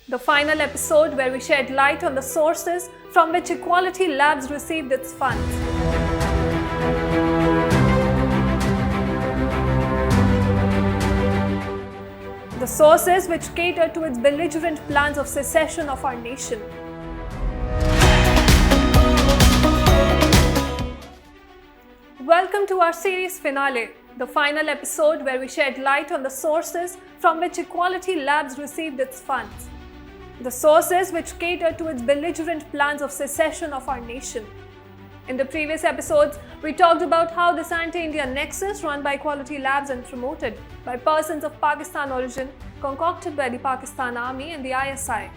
the final episode where we shed light on the sources from which Equality Labs received its funds. The sources which cater to its belligerent plans of secession of our nation. Welcome to our series finale, the final episode where we shed light on the sources from which Equality Labs received its funds. The sources which cater to its belligerent plans of secession of our nation. In the previous episodes, we talked about how this anti-India nexus run by Equality Labs and promoted by persons of Pakistan origin, concocted by the Pakistan Army and the ISI.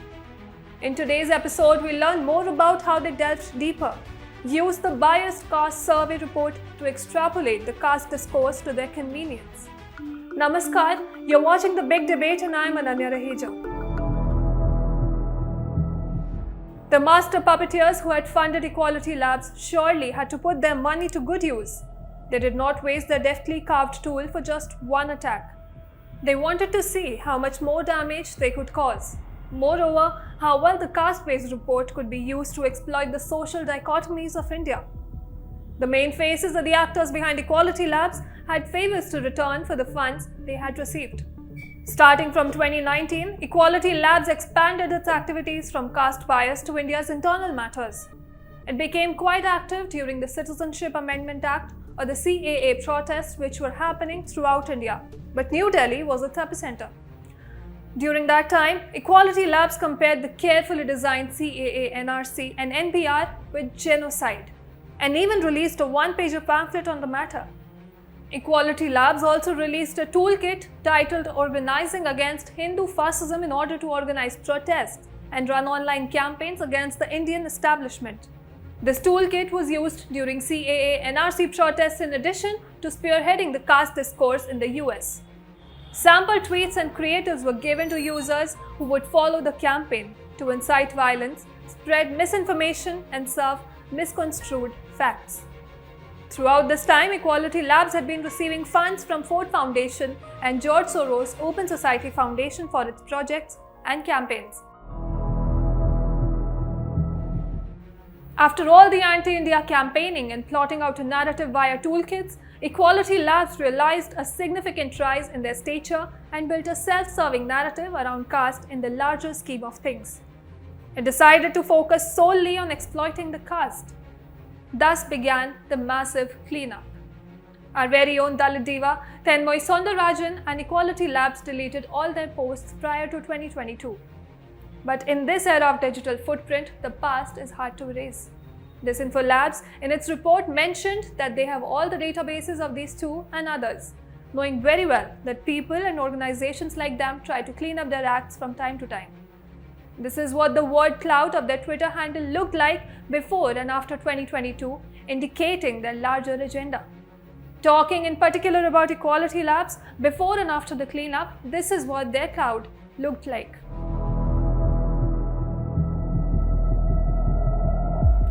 In today's episode, we learn more about how they delved deeper, used the biased caste survey report to extrapolate the caste discourse to their convenience. Namaskar, you're watching The Big Debate and I'm Ananya Raheja. The master puppeteers who had funded Equality Labs surely had to put their money to good use. They did not waste their deftly carved tool for just one attack. They wanted to see how much more damage they could cause. Moreover, how well the caste-based report could be used to exploit the social dichotomies of India. The main faces of the actors behind Equality Labs had favors to return for the funds they had received. Starting from 2019, Equality Labs expanded its activities from caste bias to India's internal matters. It became quite active during the Citizenship Amendment Act or the CAA protests which were happening throughout India, but New Delhi was its epicenter. During that time, Equality Labs compared the carefully designed CAA, NRC and NPR with genocide and even released a one-pager pamphlet on the matter. Equality Labs also released a toolkit titled Organizing Against Hindu Fascism in order to organize protests and run online campaigns against the Indian establishment. This toolkit was used during CAA NRC protests in addition to spearheading the caste discourse in the US. Sample tweets and creatives were given to users who would follow the campaign to incite violence, spread misinformation, and serve misconstrued facts. Throughout this time, Equality Labs had been receiving funds from Ford Foundation and George Soros Open Society Foundation for its projects and campaigns. After all the anti-India campaigning and plotting out a narrative via toolkits, Equality Labs realized a significant rise in their stature and built a self-serving narrative around caste in the larger scheme of things. It decided to focus solely on exploiting the caste. Thus began the massive cleanup. Our very own Dalit diva, Thenmoy Soundararajan and Equality Labs deleted all their posts prior to 2022. But in this era of digital footprint, the past is hard to erase. Disinfo Labs, in its report, mentioned that they have all the databases of these two and others, knowing very well that people and organizations like them try to clean up their acts from time to time. This is what the word cloud of their Twitter handle looked like before and after 2022, indicating their larger agenda. Talking in particular about Equality Labs, before and after the cleanup, this is what their cloud looked like.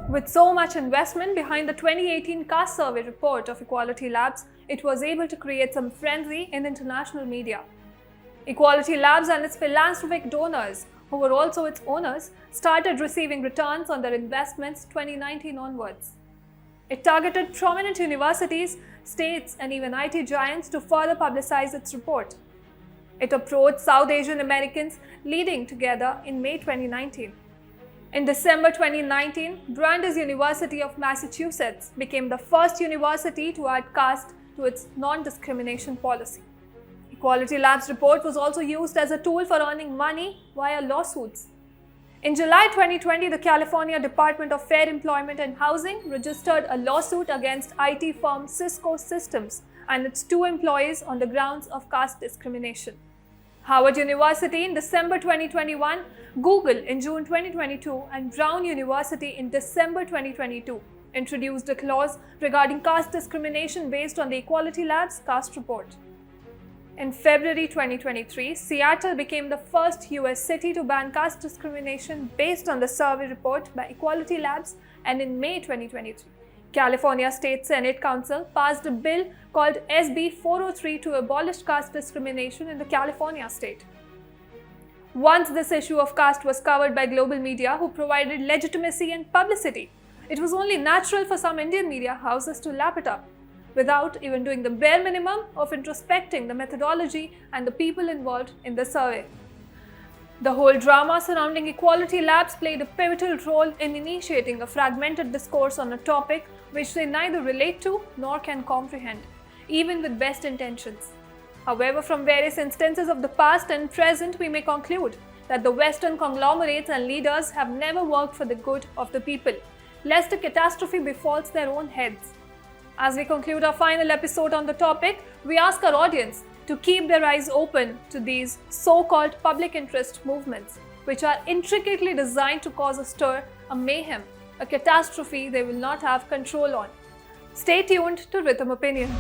With so much investment behind the 2018 caste survey report of Equality Labs, it was able to create some frenzy in international media. Equality Labs and its philanthropic donors, who were also its owners, started receiving returns on their investments 2019 onwards. It targeted prominent universities, states, and even IT giants to further publicize its report. It approached South Asian Americans leading together in May 2019. In December 2019, Brandeis University of Massachusetts became the first university to add caste to its non-discrimination policy. Equality Labs report was also used as a tool for earning money via lawsuits. In July 2020, the California Department of Fair Employment and Housing registered a lawsuit against IT firm Cisco Systems and its two employees on the grounds of caste discrimination. Howard University in December 2021, Google in June 2022, and Brown University in December 2022 introduced a clause regarding caste discrimination based on the Equality Labs caste report. In February 2023, Seattle became the first US city to ban caste discrimination based on the survey report by Equality Labs, and in May 2023, California State Senate Council passed a bill called SB 403 to abolish caste discrimination in the California state. Once this issue of caste was covered by global media who provided legitimacy and publicity, it was only natural for some Indian media houses to lap it up, without even doing the bare minimum of introspecting the methodology and the people involved in the survey. The whole drama surrounding equality labs played a pivotal role in initiating a fragmented discourse on a topic which they neither relate to nor can comprehend, even with best intentions. However, from various instances of the past and present, we may conclude that the Western conglomerates and leaders have never worked for the good of the people, lest a catastrophe befalls their own heads. As we conclude our final episode on the topic, we ask our audience to keep their eyes open to these so-called public interest movements, which are intricately designed to cause a stir, a mayhem, a catastrophe they will not have control on. Stay tuned to Ritam Opinion.